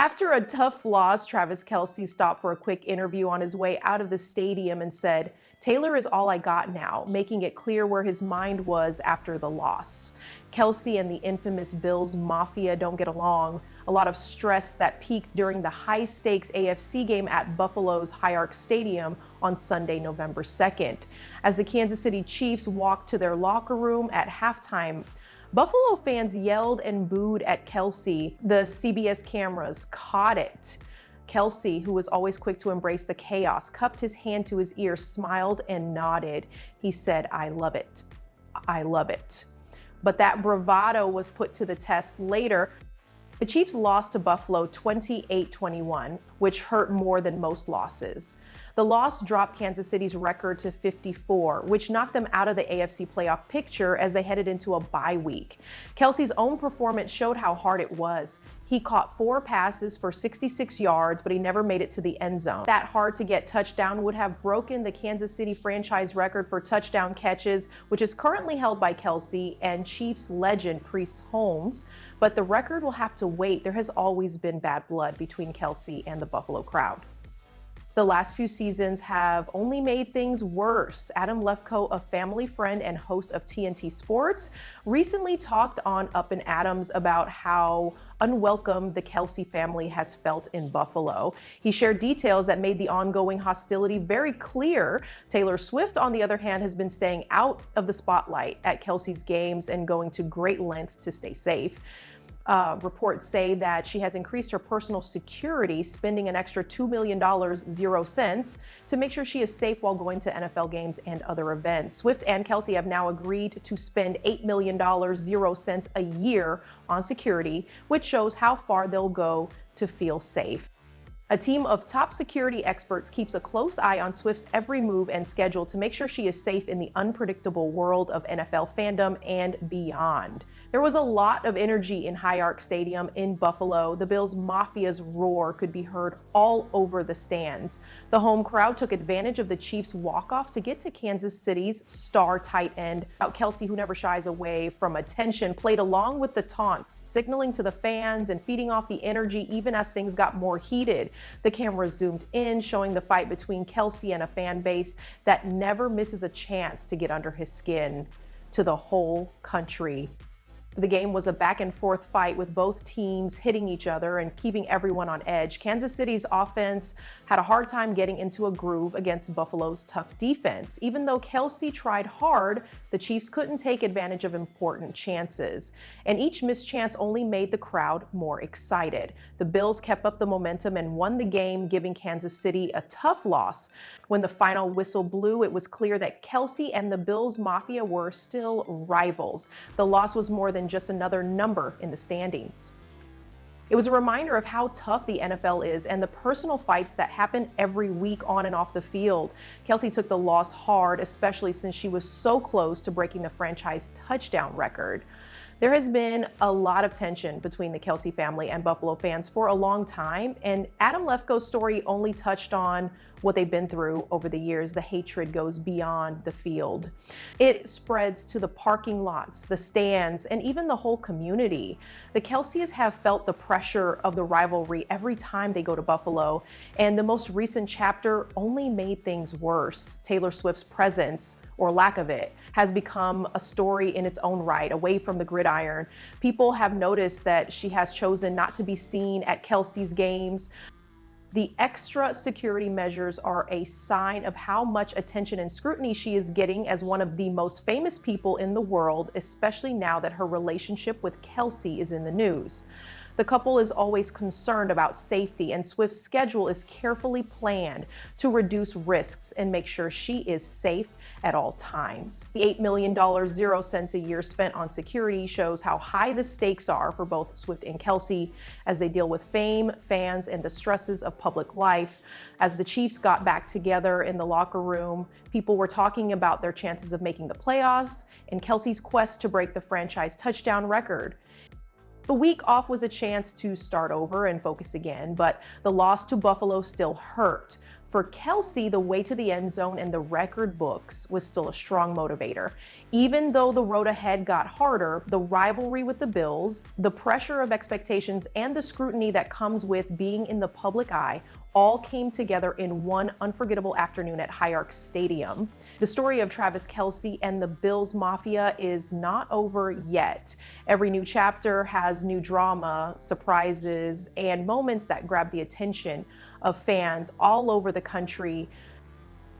After a tough loss, Travis Kelce stopped for a quick interview on his way out of the stadium and said, "Taylor is all I got now," making it clear where his mind was after the loss. Kelce and the infamous Bills Mafia don't get along. A lot of stress that peaked during the high-stakes AFC game at Buffalo's Highmark Stadium on Sunday, November 2nd. As the Kansas City Chiefs walked to their locker room at halftime, Buffalo fans yelled and booed at Kelce. The CBS cameras caught it. Kelce, who was always quick to embrace the chaos, cupped his hand to his ear, smiled, and nodded. He said, "I love it. I love it." But that bravado was put to the test later. The Chiefs lost to Buffalo 28-21, which hurt more than most losses. The loss dropped Kansas City's record to 54, which knocked them out of the AFC playoff picture as they headed into a bye week. Kelce's own performance showed how hard it was. He caught 4 passes for 66 yards, but he never made it to the end zone. That hard-to-get touchdown would have broken the Kansas City franchise record for touchdown catches, which is currently held by Kelce and Chiefs legend Priest Holmes. But the record will have to wait. There has always been bad blood between Kelce and the Buffalo crowd. The last few seasons have only made things worse. Adam Lefkoe, a family friend and host of TNT Sports, recently talked on Up and Adams about how unwelcome the Kelce family has felt in Buffalo. He shared details that made the ongoing hostility very clear. Taylor Swift, on the other hand, has been staying out of the spotlight at Kelce's games and going to great lengths to stay safe. Reports say that she has increased her personal security, spending an extra $2 million, 0 cents, to make sure she is safe while going to NFL games and other events. Swift and Kelce have now agreed to spend $8 million, 0 cents a year on security, which shows how far they'll go to feel safe. A team of top security experts keeps a close eye on Swift's every move and schedule to make sure she is safe in the unpredictable world of NFL fandom and beyond. There was a lot of energy in Highmark Stadium in Buffalo. The Bills Mafia's roar could be heard all over the stands. The home crowd took advantage of the Chiefs' walk-off to get to Kansas City's star tight end. Kelce, who never shies away from attention, played along with the taunts, signaling to the fans and feeding off the energy even as things got more heated. The camera zoomed in, showing the fight between Kelce and a fan base that never misses a chance to get under his skin. To the whole country. The game was a back and forth fight with both teams hitting each other and keeping everyone on edge. Kansas City's offense had a hard time getting into a groove against Buffalo's tough defense. Even though Kelce tried hard, the Chiefs couldn't take advantage of important chances. And each missed chance only made the crowd more excited. The Bills kept up the momentum and won the game, giving Kansas City a tough loss. When the final whistle blew, it was clear that Kelce and the Bills Mafia were still rivals. The loss was more than just another number in the standings. It was a reminder of how tough the NFL is and the personal fights that happen every week on and off the field. Kelce took the loss hard, especially since she was so close to breaking the franchise touchdown record. There has been a lot of tension between the Kelce family and Buffalo fans for a long time, and Adam Lefkoe's story only touched on what they've been through over the years. The hatred goes beyond the field. It spreads to the parking lots, the stands, and even the whole community. The Kelces have felt the pressure of the rivalry every time they go to Buffalo, and the most recent chapter only made things worse. Taylor Swift's presence, or lack of it, has become a story in its own right, away from the gridiron. People have noticed that she has chosen not to be seen at Kelce's games. The extra security measures are a sign of how much attention and scrutiny she is getting as one of the most famous people in the world, especially now that her relationship with Kelce is in the news. The couple is always concerned about safety, and Swift's schedule is carefully planned to reduce risks and make sure she is safe at all times. The $8 million, 0 cents a year spent on security shows how high the stakes are for both Swift and Kelce as they deal with fame, fans, and the stresses of public life. As the Chiefs got back together in the locker room, people were talking about their chances of making the playoffs and Kelce's quest to break the franchise touchdown record. The week off was a chance to start over and focus again, but the loss to Buffalo still hurt. For Kelce, the way to the end zone and the record books was still a strong motivator. Even though the road ahead got harder, the rivalry with the Bills, the pressure of expectations, and the scrutiny that comes with being in the public eye all came together in one unforgettable afternoon at Highmark Stadium. The story of Travis Kelce and the Bills Mafia is not over yet. Every new chapter has new drama, surprises, and moments that grab the attention of fans all over the country.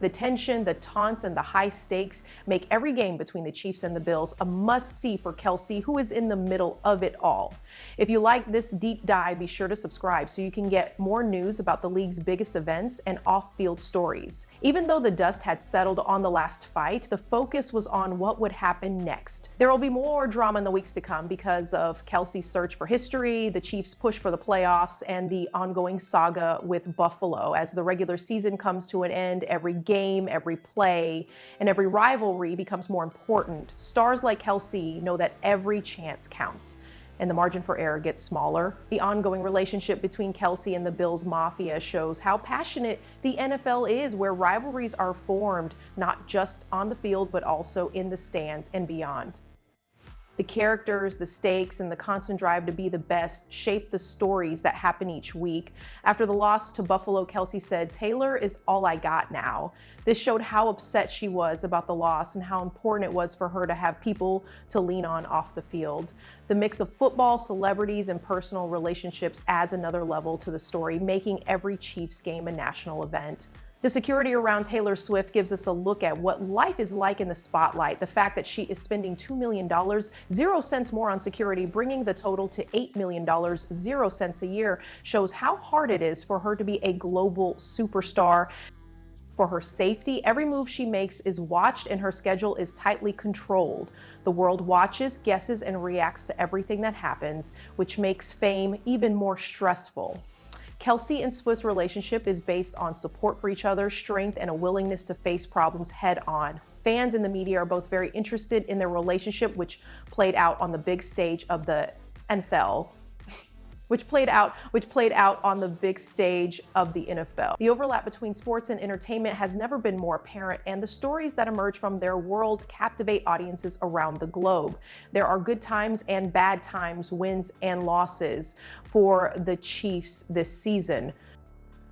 The tension, the taunts, and the high stakes make every game between the Chiefs and the Bills a must-see for Kelce, who is in the middle of it all. If you like this deep dive, be sure to subscribe so you can get more news about the league's biggest events and off-field stories. Even though the dust had settled on the last fight, the focus was on what would happen next. There will be more drama in the weeks to come because of Kelce's search for history, the Chiefs' push for the playoffs, and the ongoing saga with Buffalo. As the regular season comes to an end, every game, every play, and every rivalry becomes more important. Stars like Kelce know that every chance counts, and the margin for error gets smaller. The ongoing relationship between Kelce and the Bills Mafia shows how passionate the NFL is, where rivalries are formed not just on the field, but also in the stands and beyond. The characters, the stakes, and the constant drive to be the best shape the stories that happen each week. After the loss to Buffalo, Kelce said, "Taylor is all I got now." This showed how upset she was about the loss and how important it was for her to have people to lean on off the field. The mix of football, celebrities, and personal relationships adds another level to the story, making every Chiefs game a national event. The security around Taylor Swift gives us a look at what life is like in the spotlight. The fact that she is spending $2 million, 0 cents more on security, bringing the total to $8 million, 0 cents a year, shows how hard it is for her to be a global superstar. For her safety, every move she makes is watched and her schedule is tightly controlled. The world watches, guesses, and reacts to everything that happens, which makes fame even more stressful. Kelce and Swift's relationship is based on support for each other, strength, and a willingness to face problems head on. Fans and the media are both very interested in their relationship, which played out on the big stage of the NFL. Which played out on the big stage of the NFL. The overlap between sports and entertainment has never been more apparent, and the stories that emerge from their world captivate audiences around the globe. There are good times and bad times, wins and losses for the Chiefs this season.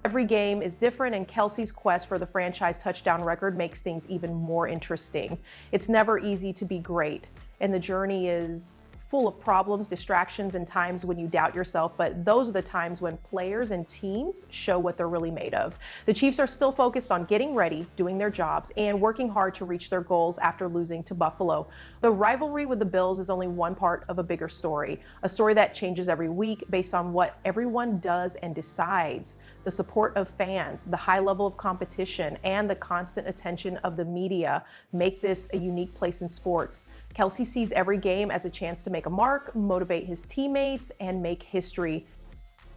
Every game is different, and Kelce's quest for the franchise touchdown record makes things even more interesting. It's never easy to be great, and the journey is full of problems, distractions, and times when you doubt yourself, but those are the times when players and teams show what they're really made of. The Chiefs are still focused on getting ready, doing their jobs, and working hard to reach their goals after losing to Buffalo. The rivalry with the Bills is only one part of a bigger story, a story that changes every week based on what everyone does and decides. The support of fans, the high level of competition, and the constant attention of the media make this a unique place in sports. Kelce sees every game as a chance to make a mark, motivate his teammates, and make history.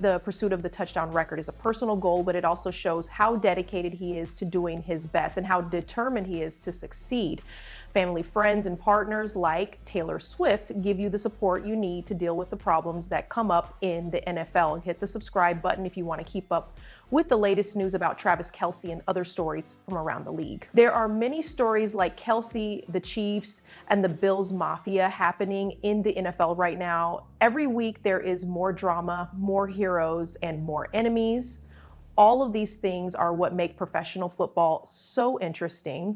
The pursuit of the touchdown record is a personal goal, but it also shows how dedicated he is to doing his best and how determined he is to succeed. Family, friends, and partners like Taylor Swift give you the support you need to deal with the problems that come up in the NFL. Hit the subscribe button if you want to keep up with the latest news about Travis Kelce and other stories from around the league. There are many stories like Kelce, the Chiefs, and the Bills Mafia happening in the NFL right now. Every week there is more drama, more heroes, and more enemies. All of these things are what make professional football so interesting.